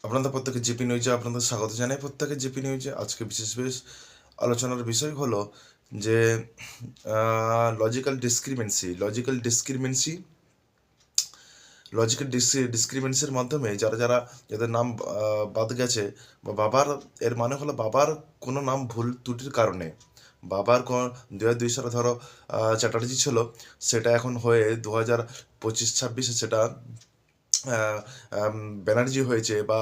আপনাদের প্রত্যেকে জিপি নিউজে আপনাদের স্বাগত জানাই। প্রত্যেকে জিপি নিউজে আজকে বিশেষ আলোচনার বিষয় হলো যে লজিক্যাল ডিসক্রিমিনেন্সির মাধ্যমে যাদের নাম বাদ গেছে বা বাবার, এর মানে হলো বাবার কোনো নাম ভুল ত্রুটির কারণে বাবার কোনো 2002 সালে ধরো চ্যাটার্জি ছিল, সেটা এখন হয়ে 2025-26 সেটা ব্যানার্জি হয়েছে বা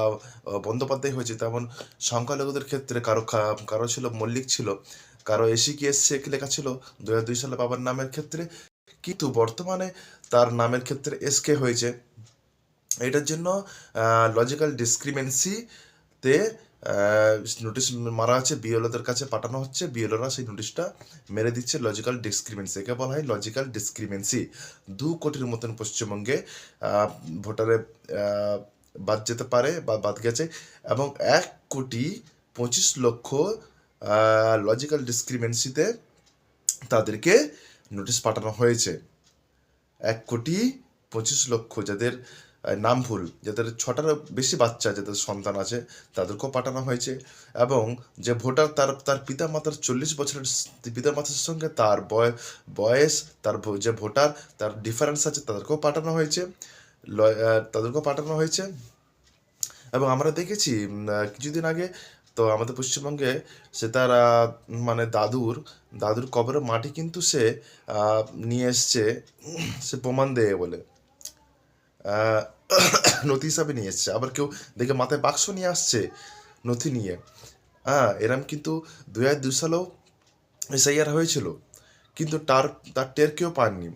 বন্দ্যোপাধ্যায় হয়েছে। তেমন সংখ্যালঘুদের ক্ষেত্রে কারো ছিল মল্লিক, ছিল কারো শেখ লেখা ছিল 2002 সালে বাবার নামের ক্ষেত্রে, কিন্তু বর্তমানে তার নামের ক্ষেত্রে এসকে হয়েছে। এটার জন্য লজিক্যাল ডিসক্রিমেন্সিতে নোটিশ মারা আছে, বিএলওদের কাছে পাঠানো হচ্ছে, বিএলওরা সেই নোটিশটা মেরে দিচ্ছে। লজিক্যাল ডিসক্রিমেন্সি, একে বলা হয় লজিক্যাল ডিসক্রিমেন্সি। 2 কোটির মতন পশ্চিমবঙ্গে ভোটারে বাদ যেতে পারে বা বাদ গেছে, এবং 1,25,00,000 লজিক্যাল ডিসক্রিমেন্সিতে তাদেরকে নোটিশ পাঠানো হয়েছে। 1,25,00,000 যাদের নাম ভুল, যাদের 6টারও বেশি বাচ্চা, যাদের সন্তান আছে, তাদেরকেও পাঠানো হয়েছে। এবং যে ভোটার, তার পিতামাতার 40 বছরের পিতামাতার সঙ্গে তার বয়স, তার যে ভোটার, তার ডিফারেন্স আছে, তাদেরকেও পাঠানো হয়েছে। এবং আমরা দেখেছি কিছুদিন আগে তো আমাদের পশ্চিমবঙ্গে সে তার মানে দাদুর কবরের মাটি কিন্তু সে নিয়ে এসছে, সে প্রমাণ দেয় বলে নথি হিসাবে নিয়ে এসছে। আবার কেউ দেখে মাথায় বাক্স নিয়ে আসছে নথি নিয়ে। এরম কিন্তু 2002 সালেও এসআইআর হয়েছিল, কিন্তু তার টের কেউ পাননি।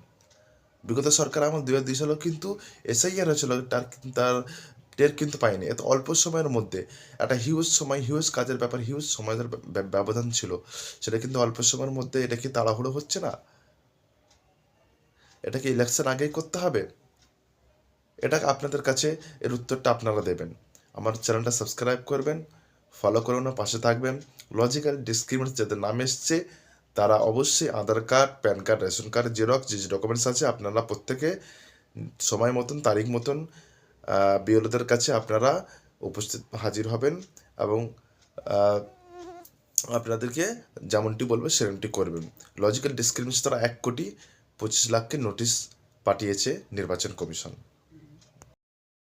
বিগত সরকার আমার 2002 সালেও কিন্তু এসআইআর হয়েছিল, তার টের কিন্তু পাইনি। এত অল্প সময়ের মধ্যে একটা হিউজ কাজের ব্যাপার, হিউজ সময়ের ব্যবধান ছিল, সেটা কিন্তু অল্প সময়ের মধ্যে। এটা কি তাড়াহুড়ো হচ্ছে না? এটা কি ইলেকশন আগেই করতে হবে? এটা আপনাদের কাছে এর উত্তরটা আপনারা দেবেন। আমার চ্যানেলটা সাবস্ক্রাইব করবেন, ফলো করুন, পাশে থাকবেন। লজিক্যাল ডিসক্রিমিনেন্স যাদের নাম এসছে, তারা অবশ্যই Aadhaar card, PAN card, ration card, xerox, যে ডকুমেন্টস আছে, আপনারা প্রত্যেকে সময় মতন, তারিখ মতন বিএলওদের কাছে আপনারা উপস্থিত হাজির হবেন, এবং আপনাদেরকে যেমনটি বলবে সেরকমটি করবেন। লজিক্যাল ডিসক্রিমিনেন্স তারা 1,25,00,000 নোটিশ পাঠিয়েছে নির্বাচন কমিশন।